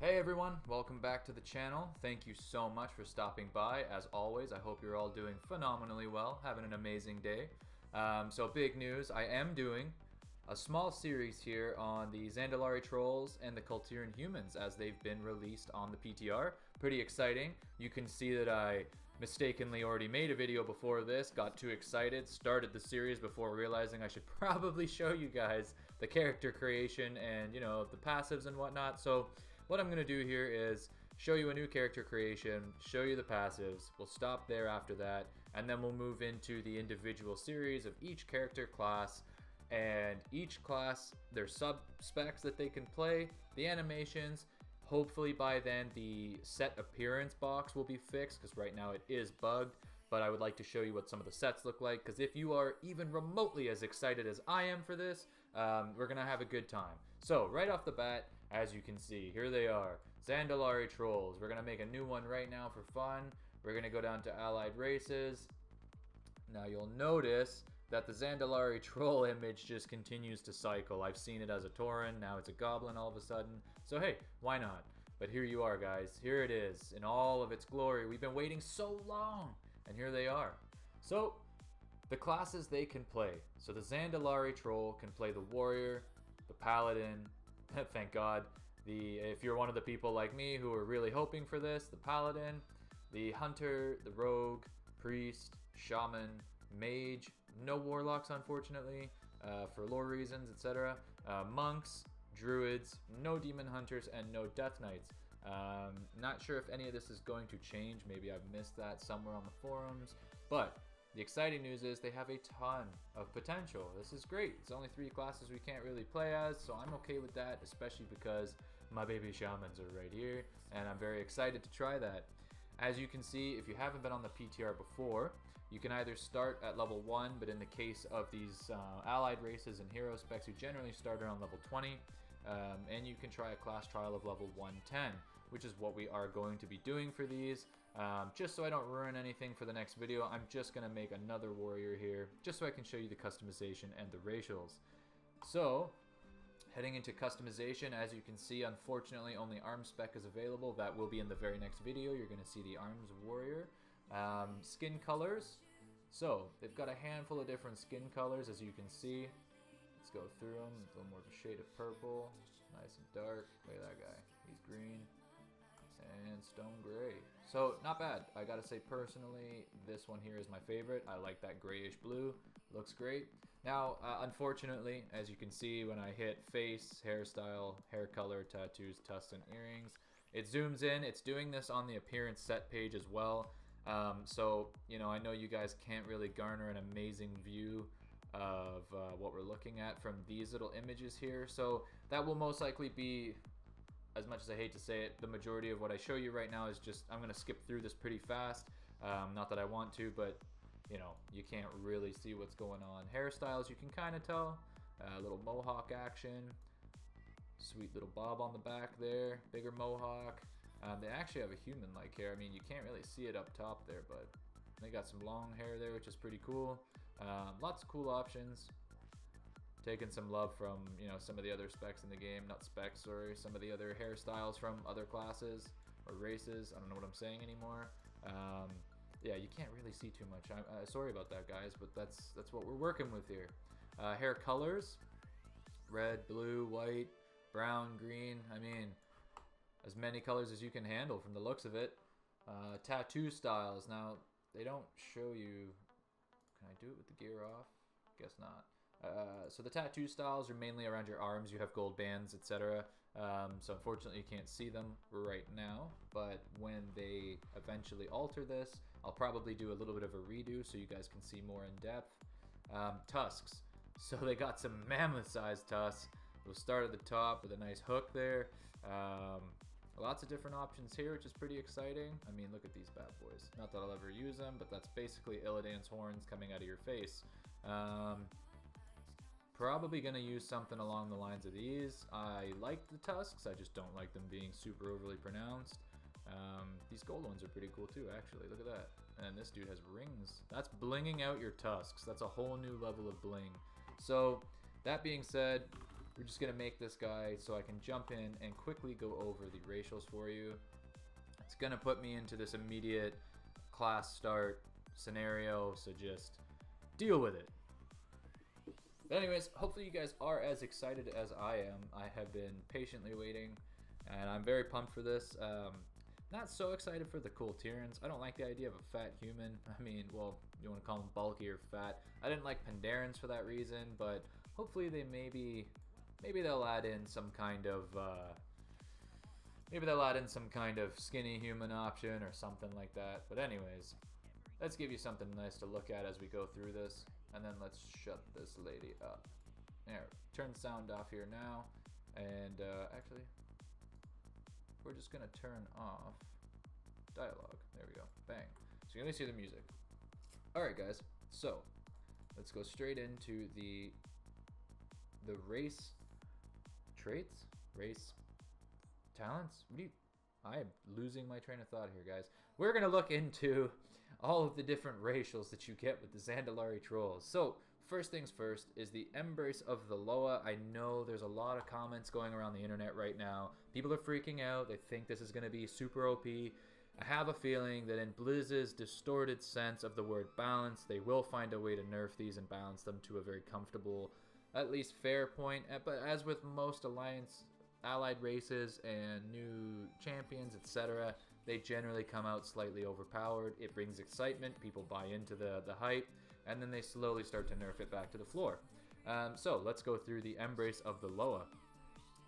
Hey everyone, welcome back to the channel. Thank you so much for stopping by. As always, I hope you're all doing phenomenally well, having an amazing day. So big news, I am doing a small series here on the Zandalari trolls and the Kultiran humans as they've been released on the PTR. Pretty exciting. You can see that I mistakenly already made a video before this, got too excited, started the series before realizing I should probably show you guys the character creation and, you know, the passives and whatnot. So what I'm going to do here is show you a new character creation, show you the passives, we'll stop there after that, and then we'll move into the individual series of each character class, and each class, their sub-specs that they can play, the animations. Hopefully by then the set appearance box will be fixed, because right now it is bugged, but I would like to show you what some of the sets look like, because if you are even remotely as excited as I am for this, we're going to have a good time. So right off the bat, as you can see, here they are, Zandalari trolls. We're going to make a new one right now for fun. We're going to go down to allied races. Now you'll notice that the Zandalari troll image just continues to cycle. I've seen it as a Tauren, now it's a Goblin all of a sudden. So hey, why not? But here you are, guys. Here it is in all of its glory. We've been waiting so long, and here they are. So the classes they can play. So the Zandalari troll can play the warrior, the paladin, thank God. If you're one of the people like me who are really hoping for this, the paladin, the hunter, the rogue, priest, shaman, mage, no warlocks unfortunately, for lore reasons, etc. Monks, druids, no demon hunters, and no death knights. Not sure if any of this is going to change. Maybe I've missed that somewhere on the forums, but the exciting news is they have a ton of potential. This is great. It's only 3 classes we can't really play as, so I'm okay with that, especially because my baby shamans are right here, and I'm very excited to try that. As you can see, if you haven't been on the PTR before, you can either start at level 1, but in the case of these allied races and hero specs, you generally start around level 20, and you can try a class trial of level 110, which is what we are going to be doing for these. Just so I don't ruin anything for the next video, I'm just going to make another warrior here, just so I can show you the customization and the racials. So, heading into customization, as you can see, unfortunately only arm spec is available. That will be in the very next video. You're going to see the arms warrior. Skin colors. So, they've got a handful of different skin colors, as you can see. Let's go through them. A little more of a shade of purple. Nice and dark. Look at that guy. He's green. And stone gray. So not bad. I gotta say, personally, this one here is my favorite. I like that grayish blue. Looks great. Now unfortunately, as you can see, when I hit face, hairstyle, hair color, tattoos, tusks, and earrings, it zooms in. It's doing this on the appearance set page as well. So you know, I know you guys can't really garner an amazing view of what we're looking at from these little images here, so that will most likely be, as much as I hate to say it, the majority of what I show you right now is just, I'm going to skip through this pretty fast. Not that I want to, but you know, you can't really see what's going on. Hairstyles, you can kind of tell. A little mohawk action. Sweet little bob on the back there. Bigger mohawk. They actually have a human-like hair. I mean, you can't really see it up top there, but they got some long hair there, which is pretty cool. Lots of cool options. Taking some love from, you know, some of the other specs in the game, not specs, sorry, some of the other hairstyles from other classes or races. I don't know what I'm saying anymore. Yeah, you can't really see too much. I'm sorry about that, guys, but that's what we're working with here. Hair colors: red, blue, white, brown, green. I mean, as many colors as you can handle from the looks of it. Tattoo styles. Now, they don't show you. Can I do it with the gear off? Guess not. So the tattoo styles are mainly around your arms. You have gold bands, etc. So unfortunately you can't see them right now, but when they eventually alter this, I'll probably do a little bit of a redo so you guys can see more in depth. Tusks. So they got some mammoth-sized tusks. We'll start at the top with a nice hook there. Lots of different options here, which is pretty exciting. I mean, look at these bad boys. Not that I'll ever use them, but that's basically Illidan's horns coming out of your face. Probably going to use something along the lines of these. I like the tusks, I just don't like them being super overly pronounced. These gold ones are pretty cool too, actually. Look at that. And this dude has rings. That's blinging out your tusks. That's a whole new level of bling. So, that being said, we're just going to make this guy so I can jump in and quickly go over the racials for you. It's going to put me into this immediate class start scenario, so just deal with it. But anyways, hopefully you guys are as excited as I am. I have been patiently waiting, and I'm very pumped for this. Not so excited for the cool Tyrants. I don't like the idea of a fat human. I mean, well, you want to call them bulky or fat. I didn't like Pandarans for that reason, but hopefully they maybe they'll add in some kind of skinny human option or something like that. But anyways, let's give you something nice to look at as we go through this, and then let's shut this lady up. There, turn the sound off here now, and actually, we're just gonna turn off dialogue. There we go. Bang. So you only see the music. Alright guys, so let's go straight into the race traits? Race talents? I am losing my train of thought here, guys. We're gonna look into all of the different racials that you get with the Zandalari trolls. So first things first is the Embrace of the Loa. I know there's a lot of comments going around the internet right now. People are freaking out. They think this is going to be super OP. I have a feeling that in Blizz's distorted sense of the word balance, they will find a way to nerf these and balance them to a very comfortable, at least fair point. But as with most allied races and new champions, etc., they generally come out slightly overpowered. It brings excitement. People buy into the hype. And then they slowly start to nerf it back to the floor. So let's go through the Embrace of the Loa.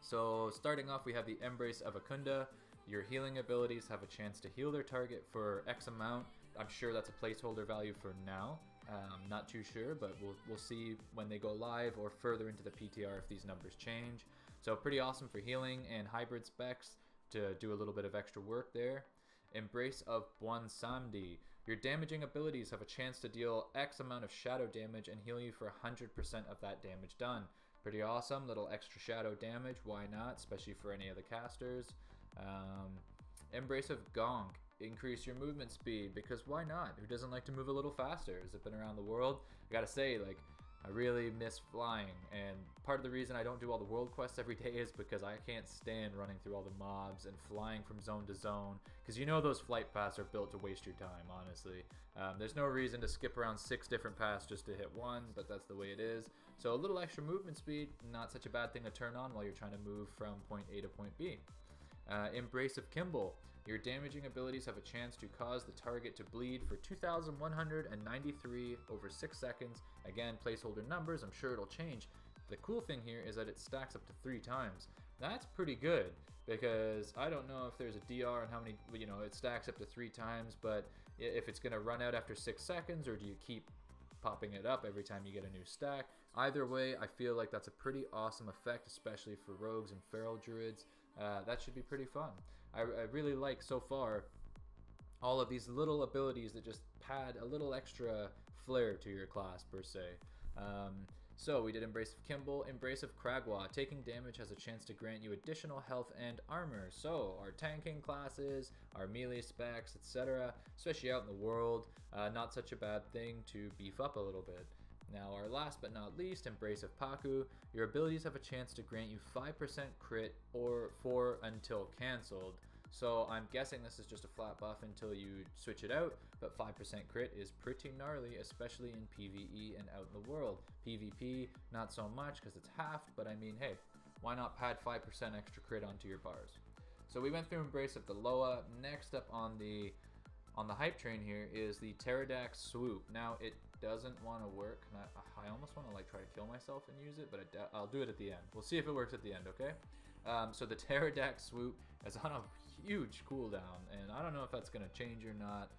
So starting off, we have the Embrace of Akunda. Your healing abilities have a chance to heal their target for X amount. I'm sure that's a placeholder value for now. Not too sure, but we'll see when they go live or further into the PTR if these numbers change. So pretty awesome for healing and hybrid specs to do a little bit of extra work there. Embrace of Bwan Samdi. Your damaging abilities have a chance to deal X amount of shadow damage and heal you for 100% of that damage done. Pretty awesome, little extra shadow damage, why not, especially for any of the casters. Embrace of Gong. Increase your movement speed, because why not? Who doesn't like to move a little faster? Has it been around the world? I gotta say, like, I really miss flying, and part of the reason I don't do all the world quests every day is because I can't stand running through all the mobs and flying from zone to zone, because you know those flight paths are built to waste your time, honestly. There's no reason to skip around 6 different paths just to hit one, but that's the way it is. So a little extra movement speed, not such a bad thing to turn on while you're trying to move from point A to point B. Embrace of Kimball. Your damaging abilities have a chance to cause the target to bleed for 2,193 over 6 seconds. Again, placeholder numbers, I'm sure it'll change. The cool thing here is that it stacks up to 3 times. That's pretty good, because I don't know if there's a DR and how many, it stacks up to 3 times, but if it's going to run out after 6 seconds, or do you keep popping it up every time you get a new stack? Either way, I feel like that's a pretty awesome effect, especially for rogues and feral druids. That should be pretty fun. I really like, so far, all of these little abilities that just pad a little extra flair to your class, per se. So we did Embrace of Kimball. Embrace of Kragwa. Taking damage has a chance to grant you additional health and armor. So our tanking classes, our melee specs, etc., especially out in the world, not such a bad thing to beef up a little bit. Now our last but not least, Embrace of Paku. Your abilities have a chance to grant you 5% crit or for until cancelled. So I'm guessing this is just a flat buff until you switch it out, but 5% crit is pretty gnarly, especially in PvE and out in the world. PvP, not so much because it's halved, but I mean, hey, why not pad 5% extra crit onto your bars? So we went through Embrace of the Loa. Next up on the hype train here is the Pterodax Swoop. Now it doesn't want to work. I almost want to like try to kill myself and use it, but I'll do it at the end. We'll see if it works at the end, okay? So the Pterodax Swoop is on a huge cooldown, and I don't know if that's going to change or not,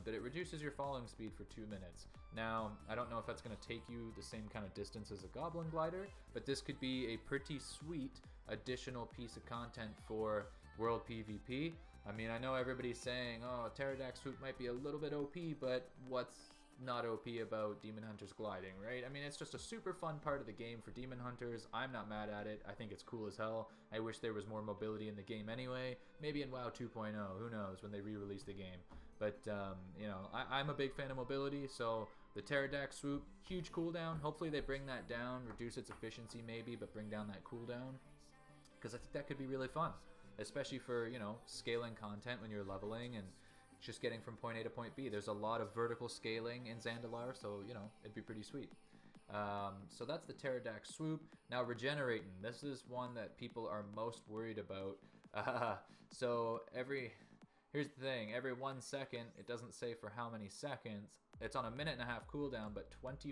but it reduces your falling speed for 2 minutes. Now, I don't know if that's going to take you the same kind of distance as a Goblin Glider, but this could be a pretty sweet additional piece of content for World PvP. I mean, I know everybody's saying, oh, Pterodax Swoop might be a little bit OP, but what's not OP about Demon Hunters gliding, right? I mean, it's just a super fun part of the game for Demon Hunters. I'm not mad at it. I think it's cool as hell. I wish there was more mobility in the game anyway. Maybe in WoW 2.0, who knows, when they re-release the game. But, I'm a big fan of mobility, so The Pterodactyl Swoop, huge cooldown. Hopefully they bring that down, reduce its efficiency maybe, but bring down that cooldown. Because I think that could be really fun. Especially for, you know, scaling content when you're leveling and just getting from point A to point B. There's a lot of vertical scaling in Zandalari, so, you know, it'd be pretty sweet. So that's the Pterodactyl Swoop. Now regenerating. This is one that people are most worried about. So here's the thing. Every 1 second, it doesn't say for how many seconds. It's on a 1.5 minute cooldown, but 25%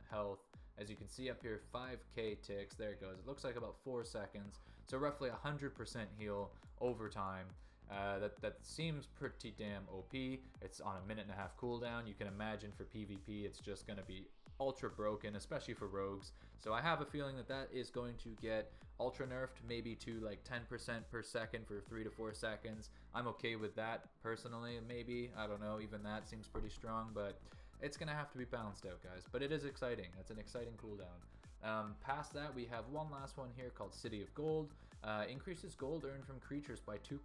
health. As you can see up here, 5k ticks. There it goes. It looks like about 4 seconds. So roughly 100% heal over time. That seems pretty damn OP. It's on a 1.5 minute cooldown. You can imagine for PvP, it's just going to be ultra broken, especially for rogues. So I have a feeling that that is going to get ultra nerfed, maybe to like 10% per second for 3 to 4 seconds. I'm okay with that personally. Maybe, I don't know, even that seems pretty strong, but it's gonna have to be balanced out, guys. But it is exciting. It's an exciting cooldown. Past that, we have one last one here called City of Gold. Increases gold earned from creatures by 2%.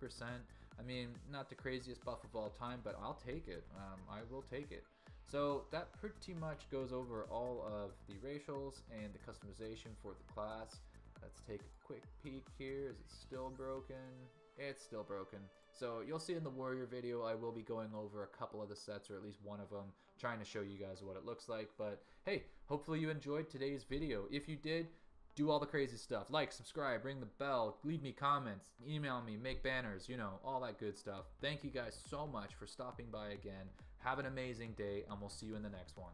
I mean, not the craziest buff of all time, but I'll take it. I will take it. So that pretty much goes over all of the racials and the customization for the class. Let's take a quick peek here. Is it still broken? It's still broken. So you'll see in the warrior video, I will be going over a couple of the sets, or at least one of them, trying to show you guys what it looks like. But hey, hopefully you enjoyed today's video. If you did, do all the crazy stuff. Like, subscribe, ring the bell, leave me comments, email me, make banners, you know, all that good stuff. Thank you guys so much for stopping by again. Have an amazing day, and we'll see you in the next one.